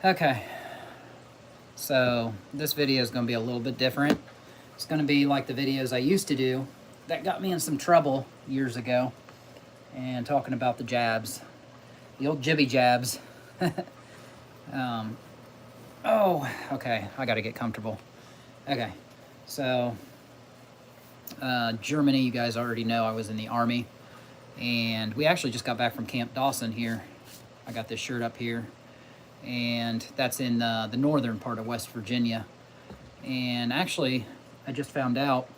Okay, so this video is going to be a little bit different. It's going to be like the videos I used to do that got me in some trouble years ago, and talking about the jabs, the old jibby jabs. um, oh, okay, I got to get comfortable. Okay, so Germany, you guys already know I was in the Army, and we actually just got back from Camp Dawson here. I got this shirt up here, and that's in the northern part of West Virginia. And actually, I just found out,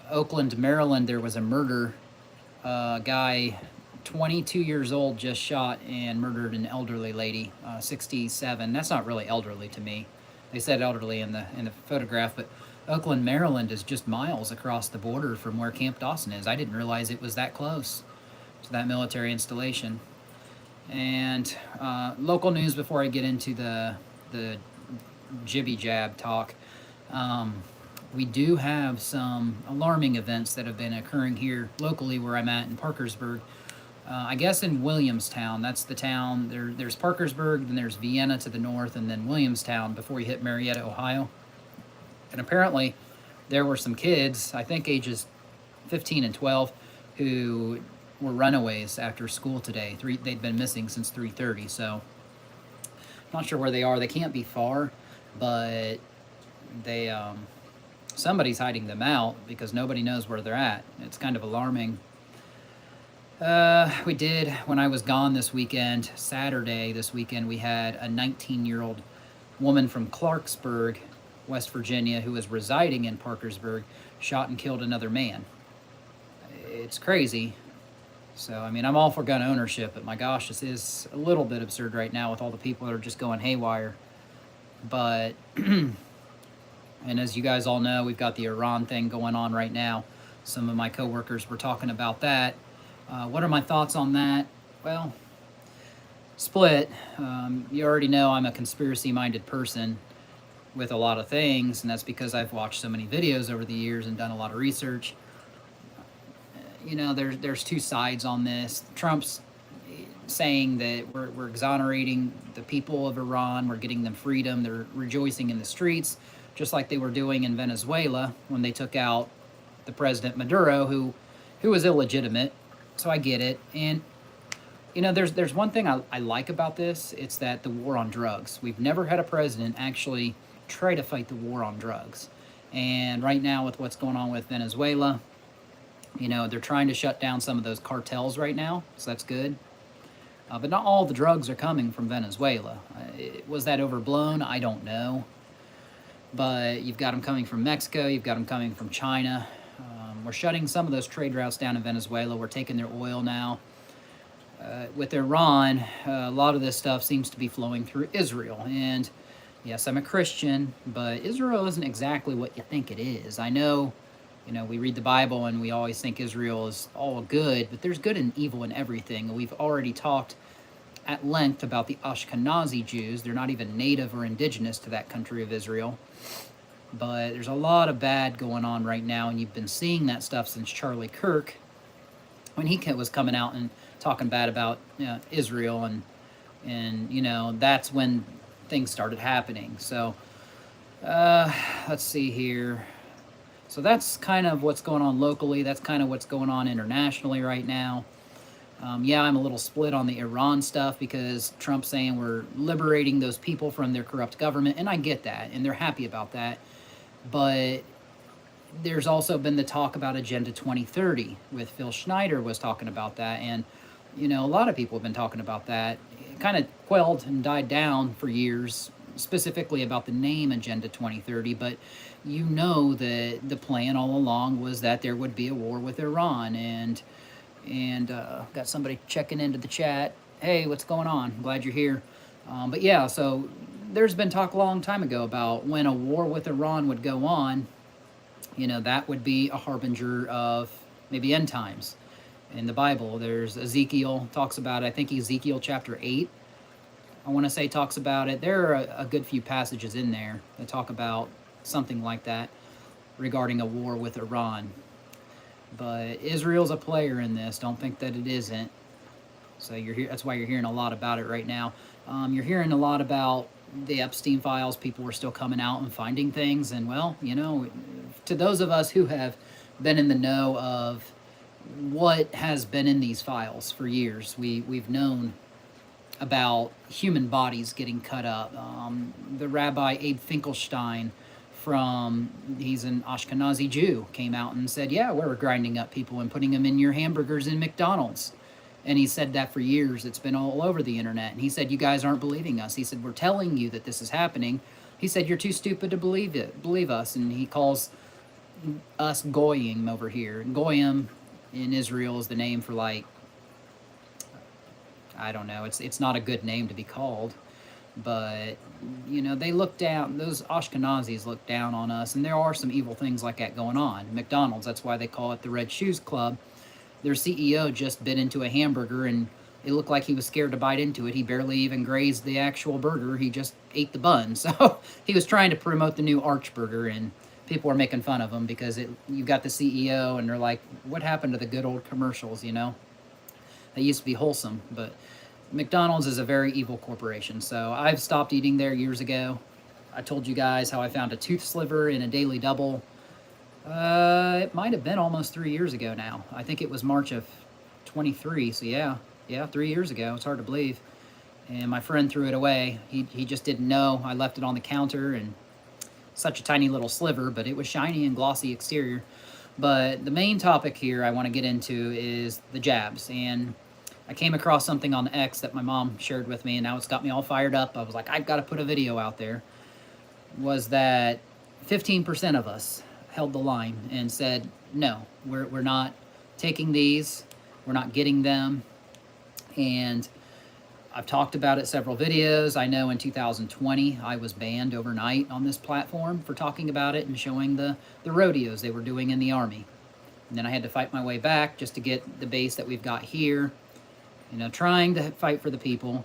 Oakland, Maryland, there was a murder. A guy, 22 years old, just shot and murdered an elderly lady, 67. That's not really elderly to me. They said elderly in the photograph, but Oakland, Maryland is just miles across the border from where Camp Dawson is. I didn't realize it was that close to that military installation. And local news before I get into the jibby jab talk. We do have some alarming events that have been occurring here locally where I'm at in Parkersburg. I guess in Williamstown, that's the town. There's Parkersburg, then there's Vienna to the north, and then Williamstown before you hit Marietta, Ohio. And apparently there were some kids, I think ages 15 and 12, who were runaways after school today. They'd been missing since 3:30, so not sure where they are. They can't be far, but they somebody's hiding them out because nobody knows where they're at. It's kind of alarming. We did, when I was gone this weekend, Saturday this weekend, we had a 19-year-old woman from Clarksburg, West Virginia, who was residing in Parkersburg, shot and killed another man. It's crazy. So, I mean, I'm all for gun ownership, but my gosh, this is a little bit absurd right now with all the people that are just going haywire. But, and as you guys all know, we've got the Iran thing going on right now. Some of my coworkers were talking about that. What are my thoughts on that? Well, split. You already know I'm a conspiracy-minded person with a lot of things, and that's because I've watched so many videos over the years and done a lot of research. You know, there's two sides on this. Trump's saying that we're exonerating the people of Iran, we're getting them freedom, they're rejoicing in the streets, just like they were doing in Venezuela when they took out the President Maduro, who was illegitimate. So I get it. And, you know, there's one thing I like about this. It's that the war on drugs. We've never had a president actually try to fight the war on drugs. And right now with what's going on with Venezuela, you know, they're trying to shut down some of those cartels right now, so that's good. But not all the drugs are coming from Venezuela. Was that overblown? I don't know. But you've got them coming from Mexico, you've got them coming from China. We're shutting some of those trade routes down in Venezuela. We're taking their oil now. With Iran, a lot of this stuff seems to be flowing through Israel. And yes, I'm a Christian, but Israel isn't exactly what you think it is. I know, you know, we read the Bible and we always think Israel is all good, but there's good and evil in everything. We've already talked at length about the Ashkenazi Jews. They're not even native or indigenous to that country of Israel. But there's a lot of bad going on right now, and you've been seeing that stuff since Charlie Kirk, when he was coming out and talking bad about Israel, and you know, that's when things started happening. So let's see here. So that's kind of what's going on locally. That's kind of what's going on internationally right now. Yeah, I'm a little split on the Iran stuff because Trump's saying we're liberating those people from their corrupt government, and I get that, and they're happy about that. But there's also been the talk about Agenda 2030 with Phil Schneider was talking about that, and you know, a lot of people have been talking about that. It kind of quelled and died down for years, specifically about the name Agenda 2030, but you know that the plan all along was that there would be a war with Iran, and got somebody checking into the chat. Hey, what's going on? I'm glad you're here. But yeah, so there's been talk a long time ago about when a war with Iran would go on, you know, that would be a harbinger of maybe end times. In the Bible, there's Ezekiel talks about it. I think Ezekiel chapter 8, I want to say, talks about it. There are a good few passages in there that talk about something like that regarding a war with Iran. But Israel's a player in this. Don't think that it isn't. So that's why you're hearing a lot about it right now. You're hearing a lot about the Epstein files. People were still coming out and finding things. And well, you know, to those of us who have been in the know of what has been in these files for years, we've known about human bodies getting cut up. The Rabbi Abe Finkelstein, he's an Ashkenazi Jew, came out and said, yeah, we're grinding up people and putting them in your hamburgers in McDonald's. And he said that for years. It's been all over the internet. And he said, you guys aren't believing us. He said, we're telling you that this is happening. He said, you're too stupid to believe us. And he calls us goyim over here. Goyim in Israel is the name for, like, I don't know, it's not a good name to be called, but, you know, they look down, those Ashkenazis look down on us, and there are some evil things like that going on. McDonald's, that's why they call it the Red Shoes Club. Their CEO just bit into a hamburger, and it looked like he was scared to bite into it. He barely even grazed the actual burger. He just ate the bun. So he was trying to promote the new Arch Burger, and people are making fun of him because you've got the CEO, and they're like, what happened to the good old commercials, you know? They used to be wholesome, but McDonald's is a very evil corporation. So I've stopped eating there years ago. I told you guys how I found a tooth sliver in a Daily Double. It might have been almost 3 years ago now. I think it was March of 23. So yeah, 3 years ago. It's hard to believe. And my friend threw it away. He just didn't know. I left it on the counter, and such a tiny little sliver, but it was shiny and glossy exterior. But the main topic here I want to get into is the jabs. And I came across something on X that my mom shared with me, and now it's got me all fired up. I was like, I've got to put a video out there. Was that 15% of us held the line and said, no, we're not taking these. We're not getting them. And I've talked about it several videos. I know in 2020, I was banned overnight on this platform for talking about it and showing the rodeos they were doing in the Army. And then I had to fight my way back just to get the base that we've got here. You know, trying to fight for the people,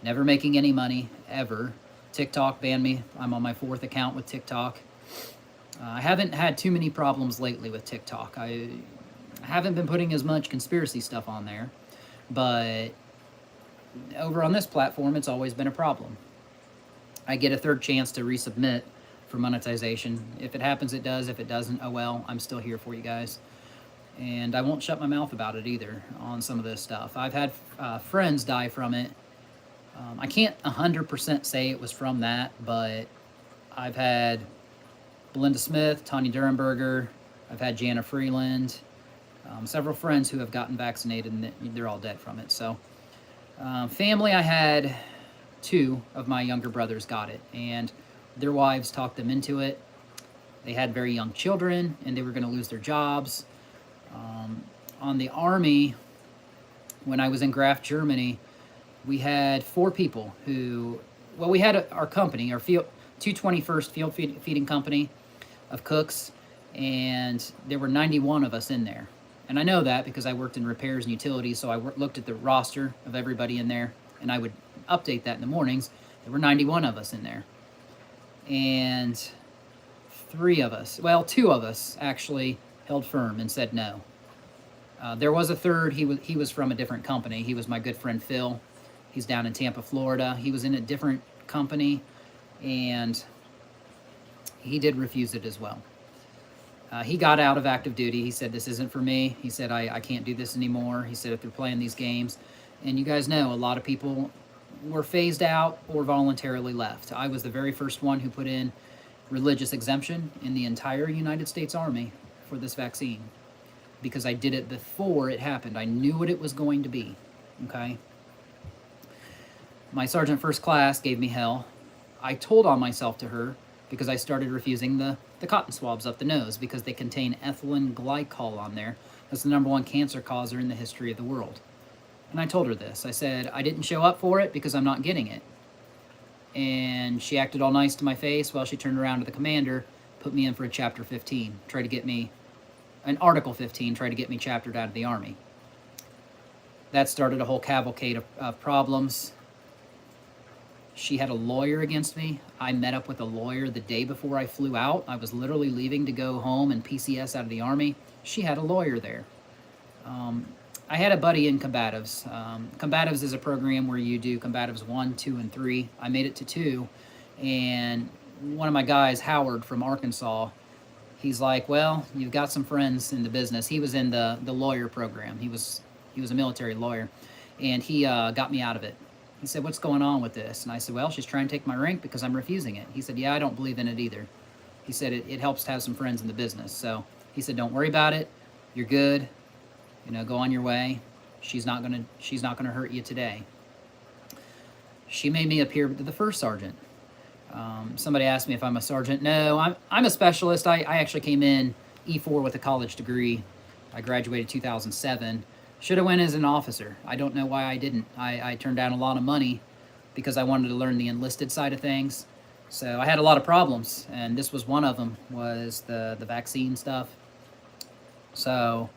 never making any money, ever. TikTok banned me. I'm on my 4th account with TikTok. I haven't had too many problems lately with TikTok. I haven't been putting as much conspiracy stuff on there, but over on this platform, it's always been a problem. I get a 3rd chance to resubmit for monetization. If it happens, it does. If it doesn't, oh well, I'm still here for you guys. And I won't shut my mouth about it either on some of this stuff. I've had friends die from it. I can't 100% say it was from that, but I've had Belinda Smith, Tanya Durenberger, I've had Jana Freeland, several friends who have gotten vaccinated, and they're all dead from it. So family, I had 2 of my younger brothers got it, and their wives talked them into it. They had very young children, and they were going to lose their jobs. On the Army, when I was in Graf, Germany, we had 4 people who, well, we had our company, our 221st Field Feeding Company of cooks, and there were 91 of us in there. And I know that because I worked in repairs and utilities, so I looked at the roster of everybody in there, and I would update that in the mornings. There were 91 of us in there. And 2 of us actually held firm and said no. There was a 3rd. He was from a different company. He was my good friend Phil. He's down in Tampa, Florida. He was in a different company, and he did refuse it as well. He got out of active duty. He said, this isn't for me. He said, I can't do this anymore. He said, if they're playing these games, and you guys know, a lot of people were phased out or voluntarily left. I was the very first one who put in religious exemption in the entire United States Army for this vaccine, because I did it before it happened. I knew what it was going to be, okay? My sergeant first class gave me hell. I told on myself to her because I started refusing the cotton swabs up the nose because they contain ethylene glycol on there. That's the #1 cancer causer in the history of the world. And I told her this. I said, I didn't show up for it because I'm not getting it. And she acted all nice to my face while she turned around to the commander, put me in for a Chapter 15, tried to get me, an Article 15, tried to get me chaptered out of the Army. That started a whole cavalcade of problems. She had a lawyer against me. I met up with a lawyer the day before I flew out. I was literally leaving to go home and PCS out of the Army. She had a lawyer there. I had a buddy in combatives. Combatives is a program where you do combatives 1, 2, and 3. I made it to 2, and one of my guys, Howard from Arkansas, he's like, "Well, you've got some friends in the business." He was in the lawyer program. He was a military lawyer, and he got me out of it. He said, "What's going on with this?" And I said, "Well, she's trying to take my rank because I'm refusing it." He said, "Yeah, I don't believe in it either." He said, it helps to have some friends in the business. So he said, "Don't worry about it. You're good. Go on your way. She's not gonna hurt you today." She made me appear to the first sergeant. Somebody asked me if I'm a sergeant. No, I'm a specialist. I actually came in E4 with a college degree. I graduated 2007. Should have went as an officer. I don't know why I didn't. I turned down a lot of money because I wanted to learn the enlisted side of things. So I had a lot of problems, and this was one of them, was the vaccine stuff. So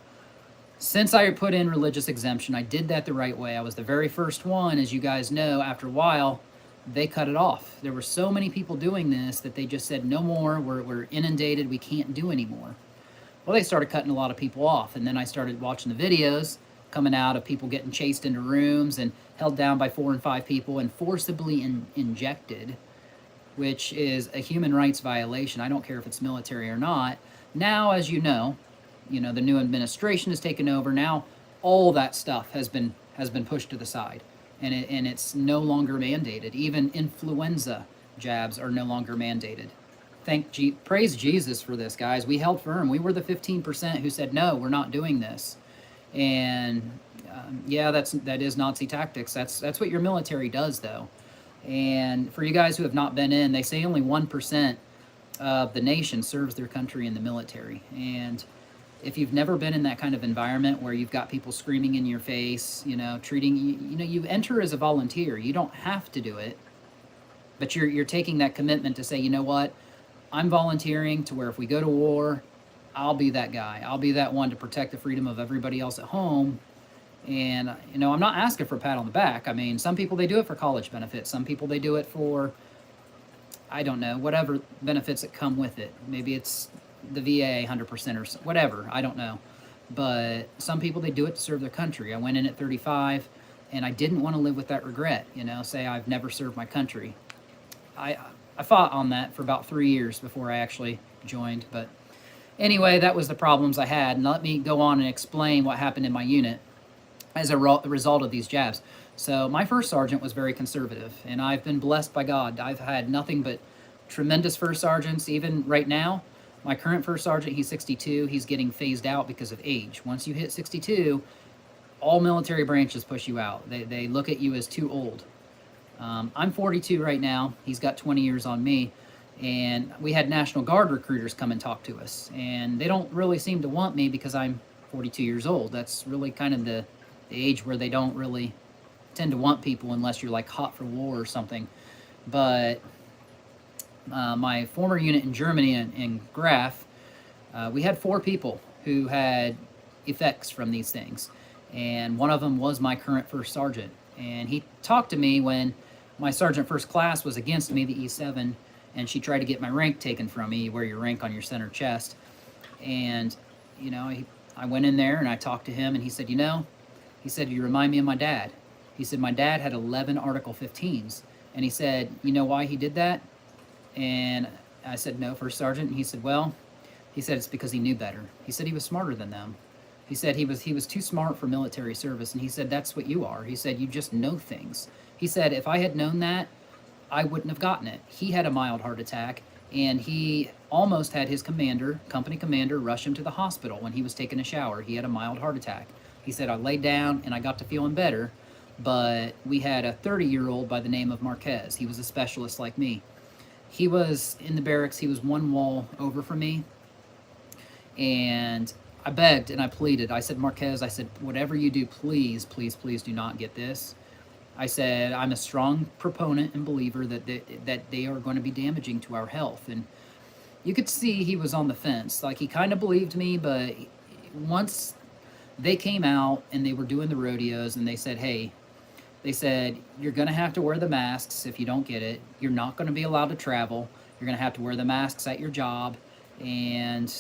since I put in religious exemption, I did that the right way. I was the very first one. As you guys know, after a while, they cut it off. There were so many people doing this that they just said, no more, we're inundated, we can't do anymore. Well, they started cutting a lot of people off, and then I started watching the videos coming out of people getting chased into rooms and held down by 4 and 5 people and forcibly injected, which is a human rights violation. I don't care if it's military or not. Now, as you know, the new administration has taken over. Now, all that stuff has been pushed to the side, and it's no longer mandated. Even influenza jabs are no longer mandated. Praise Jesus for this, guys. We held firm. We were the 15% who said, no, we're not doing this. And yeah, that is Nazi tactics. That's what your military does, though. And for you guys who have not been in, they say only 1% of the nation serves their country in the military. And if you've never been in that kind of environment where you've got people screaming in your face, treating you enter as a volunteer. You don't have to do it, but you're taking that commitment to say, you know what, I'm volunteering to where if we go to war, I'll be that guy. I'll be that one to protect the freedom of everybody else at home. And I'm not asking for a pat on the back. I mean, some people, they do it for college benefits. Some people, they do it for, I don't know, whatever benefits that come with it. Maybe it's the VA 100% or whatever, I don't know. But some people, they do it to serve their country. I went in at 35, and I didn't want to live with that regret, say I've never served my country. I fought on that for about 3 years before I actually joined. But anyway, that was the problems I had. And let me go on and explain what happened in my unit as a result of these jabs. So my first sergeant was very conservative, and I've been blessed by God. I've had nothing but tremendous first sergeants. Even right now, my current first sergeant, he's 62. He's getting phased out because of age. Once you hit 62, all military branches push you out. They look at you as too old. I'm 42 right now. He's got 20 years on me. And we had National Guard recruiters come and talk to us. And they don't really seem to want me because I'm 42 years old. That's really kind of the age where they don't really tend to want people unless you're like hot for war or something. But my former unit in Germany, in Graf, we had 4 people who had effects from these things. And one of them was my current first sergeant. And he talked to me when my sergeant first class was against me, the E7, and she tried to get my rank taken from me. You wear your rank on your center chest. And, I went in there and I talked to him, and he said, he said, you remind me of my dad. He said, my dad had 11 Article 15s. And he said, you know why he did that? And I said, no, First Sergeant. And he said, well, it's because he knew better. He said he was smarter than them. He said he was too smart for military service. And he said, that's what you are. He said, you just know things. He said, if I had known that, I wouldn't have gotten it. He had a mild heart attack, and he almost had his company commander, rush him to the hospital when he was taking a shower. He had a mild heart attack. He said, I laid down and I got to feeling better, but we had a 30-year-old by the name of Marquez. He was a specialist like me. He was in the barracks. He was one wall over from me, and I begged and I pleaded. I said, Marquez, I said, whatever you do, please, please, please do not get this. I said, I'm a strong proponent and believer that they are going to be damaging to our health. And you could see he was on the fence. Like, he kind of believed me, but once they came out and they were doing the rodeos and they said, hey, they said, you're going to have to wear the masks if you don't get it. You're not going to be allowed to travel. You're going to have to wear the masks at your job, and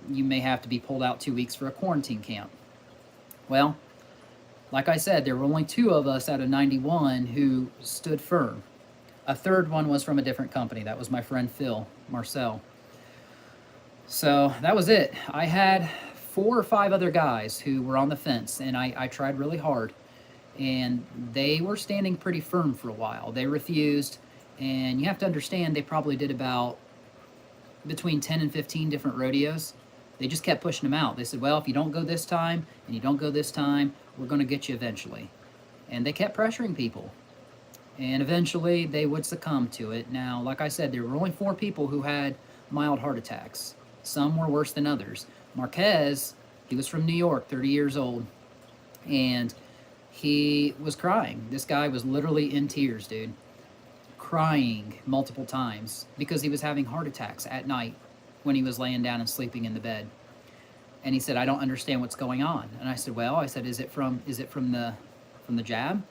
you may have to be pulled out 2 weeks for a quarantine camp. Well, Like I said, there were only 2 of us out of 91 who stood firm. A third one was from a different company. That was my friend Phil Marcel. So that was it. I had 4 or 5 other guys who were on the fence, and I tried really hard. And they were standing pretty firm for a while. They refused, and you have to understand they probably did about between 10 and 15 different rodeos. They just kept pushing them out. They said, well, if you don't go this time and you don't go this time, we're going to get you eventually. And they kept pressuring people. And eventually they would succumb to it. Now, like I said, there were only 4 people who had mild heart attacks. Some were worse than others. Marquez, he was from New York, 30 years old, and he was crying. This guy was literally in tears, dude. Crying multiple times because he was having heart attacks at night when he was laying down and sleeping in the bed. And he said, I don't understand what's going on. And I said, well, is it from the jab?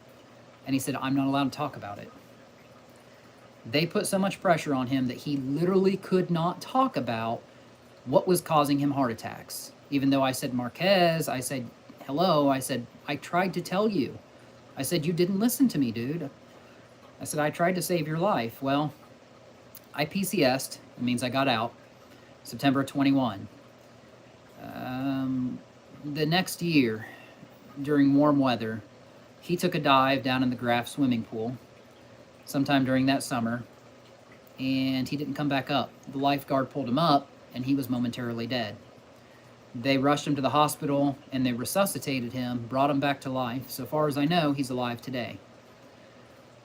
And he said, I'm not allowed to talk about it. They put so much pressure on him that he literally could not talk about what was causing him heart attacks. Even though I said, Marquez, I said, hello, I said, I tried to tell you. I said, you didn't listen to me, dude. I said, I tried to save your life. Well, I PCS'd. It means I got out. September 21. The next year, during warm weather, he took a dive down in the Graf swimming pool sometime during that summer, and he didn't come back up. The lifeguard pulled him up, and he was momentarily dead. They rushed him to the hospital, and they resuscitated him, brought him back to life. So far as I know, he's alive today.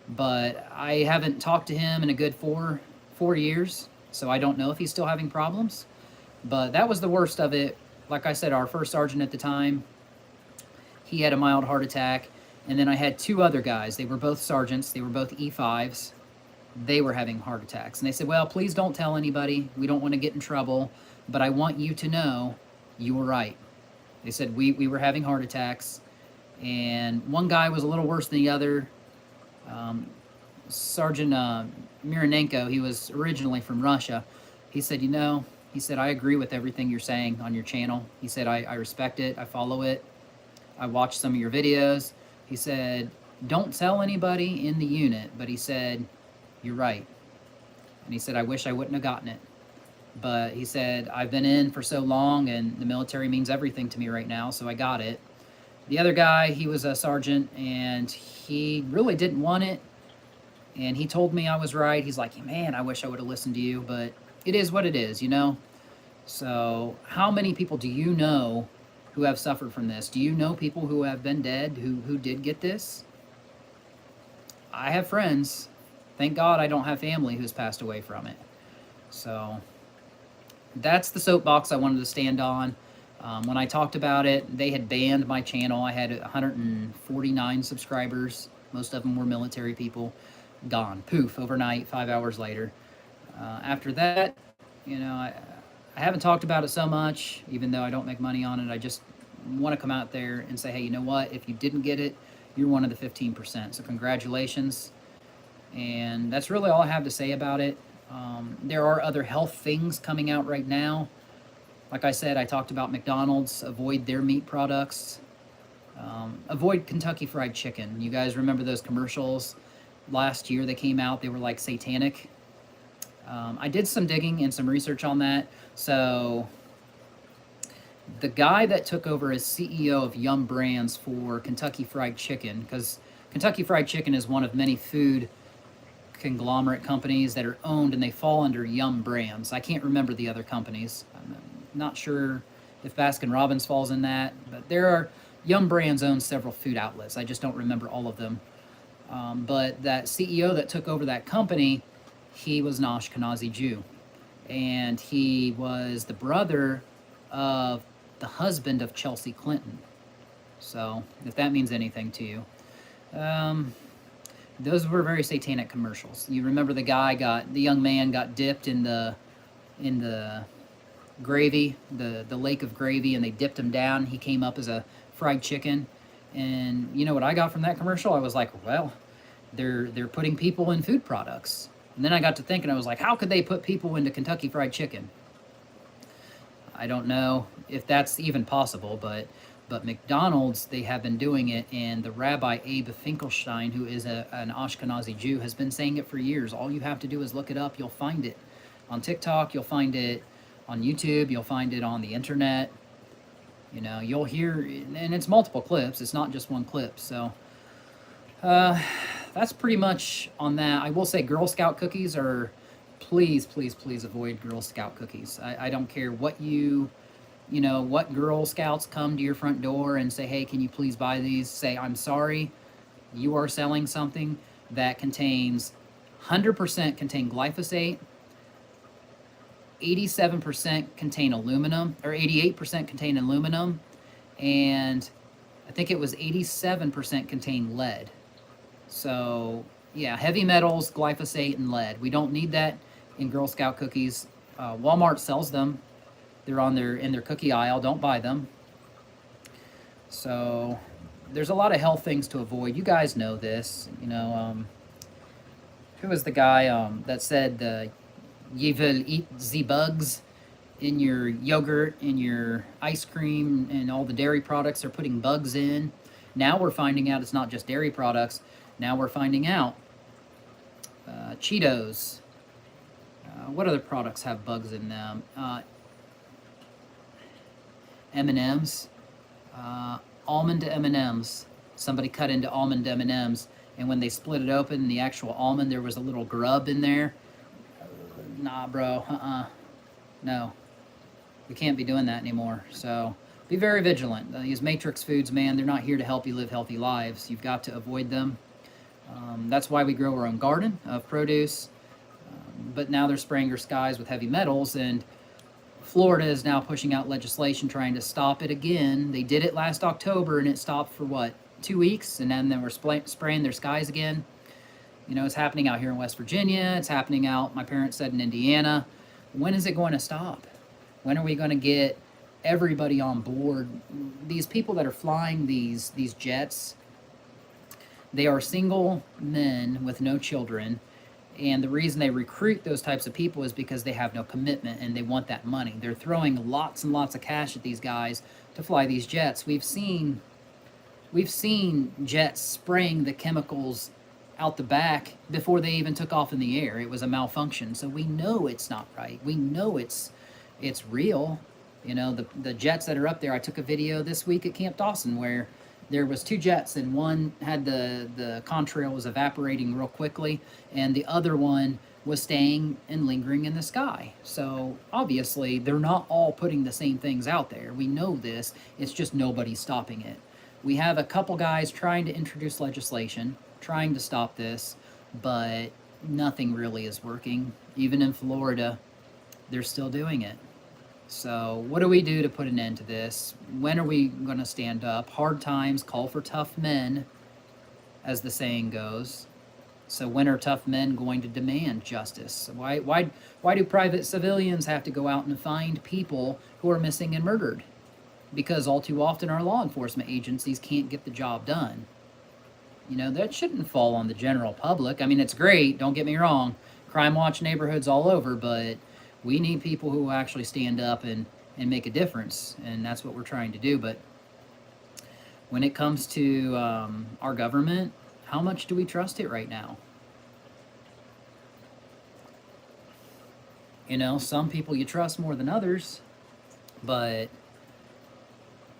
But I haven't talked to him in a good four years, so I don't know if he's still having problems. But that was the worst of it. Like I said, our first sergeant at the time, he had a mild heart attack. And then I had 2 other guys. They were both sergeants. They were both E5s. They were having heart attacks. And they said, well, please don't tell anybody. We don't want to get in trouble. But I want you to know you were right. They said we were having heart attacks. And one guy was a little worse than the other. Sergeant Mironenko, he was originally from Russia. He said, I agree with everything you're saying on your channel. He said, I respect it. I follow it. I watched some of your videos. He said, don't tell anybody in the unit. But he said, you're right. And he said, I wish I wouldn't have gotten it. But he said, I've been in for so long, and the military means everything to me right now, so I got it. The other guy, he was a sergeant, and he really didn't want it. And he told me I was right. He's like, man, I wish I would have listened to you. But it is what it is, So how many people do you know who have suffered from this? Do you know people who have been dead who did get this? I have friends. Thank God I don't have family who's passed away from it. So that's the soapbox I wanted to stand on. When I talked about it, they had banned my channel. I had 149 subscribers. Most of them were military people. Gone. Poof, overnight, 5 hours later. After that, I haven't talked about it so much, even though I don't make money on it. I just want to come out there and say, hey, you know what? If you didn't get it, you're one of the 15%. So congratulations. And that's really all I have to say about it. There are other health things coming out right now. Like I said, I talked about McDonald's. Avoid their meat products. Avoid Kentucky Fried Chicken. You guys remember those commercials? Last year they came out. They were like satanic. I did some digging and some research on that. So the guy that took over as CEO of Yum Brands for Kentucky Fried Chicken, because Kentucky Fried Chicken is one of many food conglomerate companies that are owned, and they fall under Yum Brands. I can't remember the other companies. I'm not sure if Baskin-Robbins falls in that, but Yum Brands owns several food outlets. I just don't remember all of them. But that CEO that took over that company, he was an Ashkenazi Jew, and he was the brother of the husband of Chelsea Clinton. So if that means anything to you. Those were very satanic commercials. You remember the young man got dipped in the gravy, the lake of gravy, and they dipped him down. He came up as a fried chicken. And you know what I got from that commercial? I was like, well, they're putting people in food products. And then I got to thinking, I was like, how could they put people into Kentucky Fried Chicken? I don't know if that's even possible, but But McDonald's, they have been doing it, and the Rabbi Abe Finkelstein, who is an Ashkenazi Jew, has been saying it for years. All you have to do is look it up. You'll find it on TikTok. You'll find it on YouTube. You'll find it on the internet. You know, you'll hear, and it's multiple clips. It's not just one clip. So that's pretty much on that. I will say Girl Scout cookies are, please, please, please avoid Girl Scout cookies. I don't care what you know, what Girl Scouts come to your front door and say, hey, can you please buy these? Say, I'm sorry, you are selling something that contains 100% contain glyphosate, 87% contain aluminum, or 88% contain aluminum, and I think it was 87% contain lead. So, yeah, heavy metals, glyphosate, and lead. We don't need that in Girl Scout cookies. Walmart sells them. They're in their cookie aisle. Don't buy them. So there's a lot of health things to avoid. You guys know this. You know, who was the guy that said you will eat the bugs in your yogurt, in your ice cream, and all the dairy products they're putting bugs in. Now we're finding out it's not just dairy products. Now we're finding out Cheetos. What other products have bugs in them? M&Ms, almond M&Ms. Somebody cut into almond M&Ms, and when they split it open, the actual almond, there was a little grub in there. Nah, bro, no. We can't be doing that anymore. So be very vigilant. These matrix foods, man, they're not here to help you live healthy lives. You've got to avoid them. That's why we grow our own garden of produce. But now they're spraying our skies with heavy metals, and Florida is now pushing out legislation trying to stop it again. They did it last October, and it stopped for, what, 2 weeks? And then they were spraying their skies again. You know, it's happening out here in West Virginia. It's happening out, my parents said, in Indiana. When is it going to stop? When are we going to get everybody on board? These people that are flying these jets, they are single men with no children. And the reason they recruit those types of people is because they have no commitment and they want that money. They're throwing lots and lots of cash at these guys to fly these jets. We've seen jets spraying the chemicals out the back before they even took off in the air. It was a malfunction. So we know it's not right. We know it's real. You know, the jets that are up there, I took a video this week at Camp Dawson where there was 2 jets, and one had the contrail was evaporating real quickly, and the other one was staying and lingering in the sky. So obviously they're not all putting the same things out there. We know this. It's just nobody's stopping it. We have a couple guys trying to introduce legislation, trying to stop this, but nothing really is working. Even in Florida, they're still doing it. So what do we do to put an end to this? When are we going to stand up? Hard times call for tough men, as the saying goes. So when are tough men going to demand justice? Why do private civilians have to go out and find people who are missing and murdered? Because all too often our law enforcement agencies can't get the job done. You know, that shouldn't fall on the general public. I mean, it's great, don't get me wrong. Crime watch neighborhoods all over, but we need people who will actually stand up and make a difference, and that's what we're trying to do. But when it comes to our government, how much do we trust it right now? You know, some people you trust more than others, but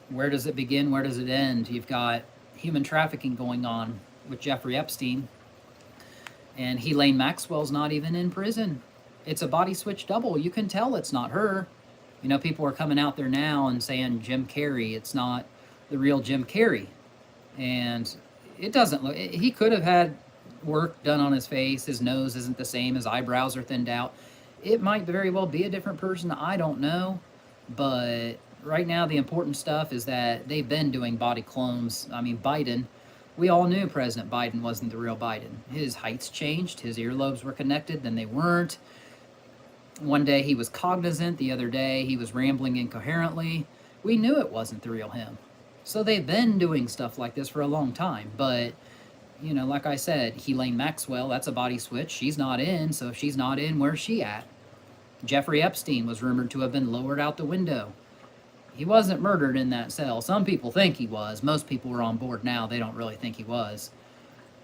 where does it begin? Where does it end? You've got human trafficking going on with Jeffrey Epstein, and Ghislaine Maxwell's not even in prison. It's a body switch double. You can tell it's not her. You know, people are coming out there now and saying Jim Carrey. It's not the real Jim Carrey. And it doesn't look, he could have had work done on his face. His nose isn't the same. His eyebrows are thinned out. It might very well be a different person. I don't know. But right now, the important stuff is that they've been doing body clones. I mean, Biden, we all knew President Biden wasn't the real Biden. His heights changed. His earlobes were connected, then they weren't. One day he was cognizant, the other day he was rambling incoherently. We knew it wasn't the real him. So they've been doing stuff like this for a long time. But, you know, like I said, Ghislaine Maxwell, that's a body switch. She's not in, so if she's not in, where's she at? Jeffrey Epstein was rumored to have been lowered out the window. He wasn't murdered in that cell. Some people think he was. Most people are on board now. They don't really think he was.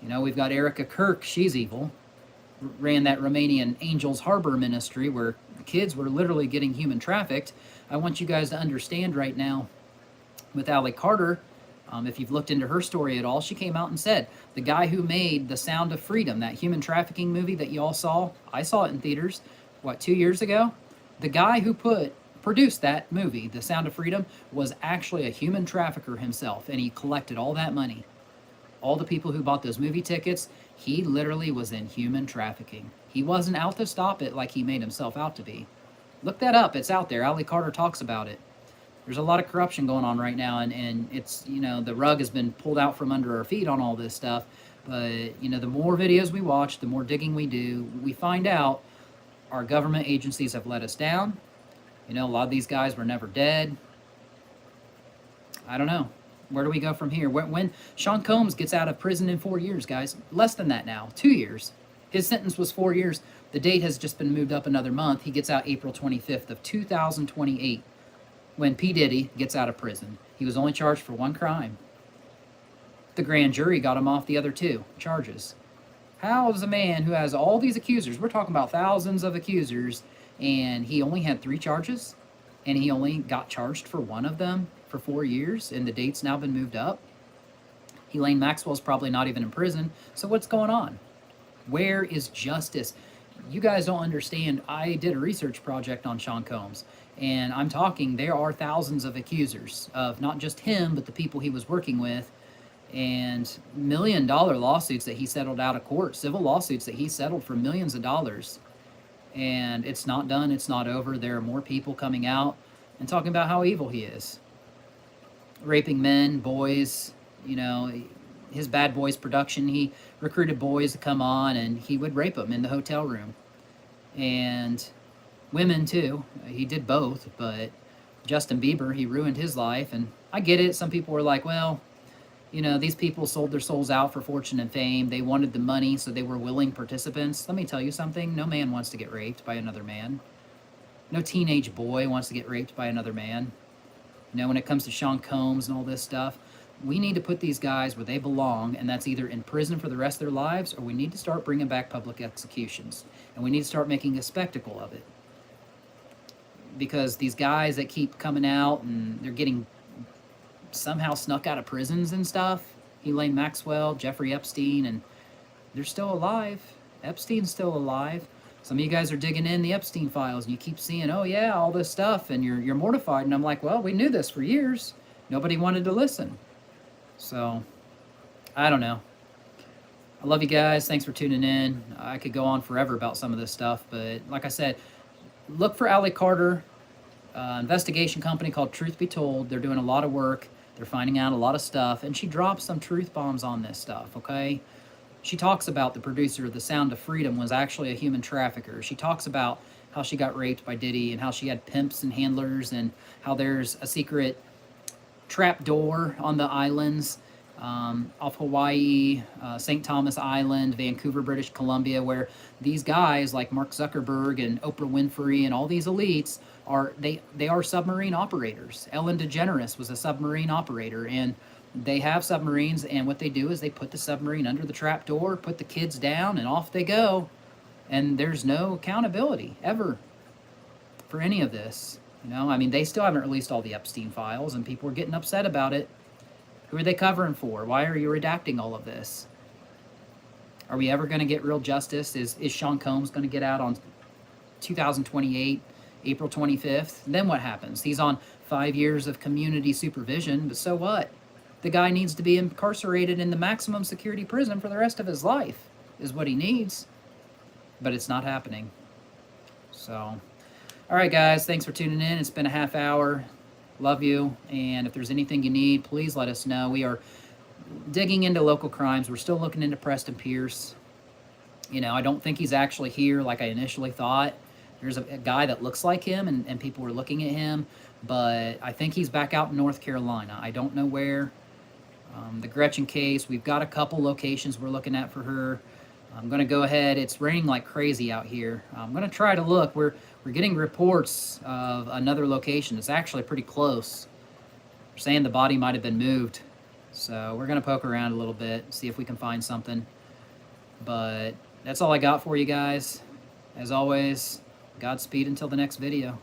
You know, we've got Erica Kirk. She's evil. Ran that Romanian Angels Harbor ministry where kids were literally getting human trafficked. I want you guys to understand right now with Allie Carter, if you've looked into her story at all, she came out and said, the guy who made The Sound of Freedom, that human trafficking movie that you all saw, I saw it in theaters, 2 years ago? The guy who produced that movie, The Sound of Freedom, was actually a human trafficker himself, and he collected all that money. All the people who bought those movie tickets, he literally was in human trafficking. He wasn't out to stop it like he made himself out to be. Look that up. It's out there. Allie Carter talks about it. There's a lot of corruption going on right now, and it's, you know, the rug has been pulled out from under our feet on all this stuff. But, you know, the more videos we watch, the more digging we do, we find out our government agencies have let us down. You know, a lot of these guys were never dead. I don't know. Where do we go from here? When Sean Combs gets out of prison in 4 years, guys, less than that now, 2 years. His sentence was 4 years. The date has just been moved up another month. He gets out April 25th of 2028 when P. Diddy gets out of prison. He was only charged for one crime. The grand jury got him off the other 2 charges. How is a man who has all these accusers, we're talking about thousands of accusers, and he only had 3 charges, and he only got charged for one of them for 4 years, and the date's now been moved up? Elaine Maxwell's probably not even in prison, so what's going on? Where is justice? You guys don't understand. I did a research project on Sean Combs, and I'm talking there are thousands of accusers of not just him, but the people he was working with, and $1 million lawsuits that he settled out of court, civil lawsuits that he settled for millions of dollars. And it's not done, it's not over. There are more people coming out and talking about how evil he is. Raping men, boys, you know, his Bad Boys production, he recruited boys to come on and he would rape them in the hotel room. And women too. He did both, but Justin Bieber, he ruined his life. And I get it. Some people were like, well, you know, these people sold their souls out for fortune and fame. They wanted the money, so they were willing participants. Let me tell you something. No man wants to get raped by another man. No teenage boy wants to get raped by another man. You know, when it comes to Sean Combs and all this stuff, we need to put these guys where they belong, and that's either in prison for the rest of their lives, or we need to start bringing back public executions. And we need to start making a spectacle of it. Because these guys that keep coming out and they're getting somehow snuck out of prisons and stuff, Elaine Maxwell, Jeffrey Epstein, and they're still alive. Epstein's still alive. Some of you guys are digging in the Epstein files, and you keep seeing, oh yeah, all this stuff, and you're mortified. And I'm like, well, we knew this for years. Nobody wanted to listen. So, I don't know. I love you guys. Thanks for tuning in. I could go on forever about some of this stuff, but like I said, look for Allie Carter, investigation company called Truth Be Told. They're doing a lot of work. They're finding out a lot of stuff, and she drops some truth bombs on this stuff, okay? She talks about the producer of The Sound of Freedom was actually a human trafficker. She talks about how she got raped by Diddy and how she had pimps and handlers and how there's a secret trap door on the islands off Hawaii, St. Thomas Island, Vancouver, British Columbia, where these guys like Mark Zuckerberg and Oprah Winfrey and all these elites are they are submarine operators. Ellen DeGeneres was a submarine operator, and they have submarines, and what they do is they put the submarine under the trap door, put the kids down, and off they go. And there's no accountability ever for any of this. You know, I mean, they still haven't released all the Epstein files, and people are getting upset about it. Who are they covering for? Why are you redacting all of this? Are we ever going to get real justice? Is Sean Combs going to get out on 2028, April 25th? Then what happens? He's on 5 years of community supervision, but so what? The guy needs to be incarcerated in the maximum security prison for the rest of his life, is what he needs. But it's not happening. So, all right, guys, thanks for tuning in. It's been a half hour. Love you. And if there's anything you need, please let us know. We are digging into local crimes. We're still looking into Preston Pierce. You know, I don't think he's actually here like I initially thought. There's a guy that looks like him, and people were looking at him. But I think he's back out in North Carolina. I don't know where. The Gretchen case, we've got a couple locations we're looking at for her. I'm going to go ahead. It's raining like crazy out here. I'm going to try to look. We're getting reports of another location. It's actually pretty close. They're saying the body might have been moved. So we're going to poke around a little bit, see if we can find something. But that's all I got for you guys. As always, Godspeed until the next video.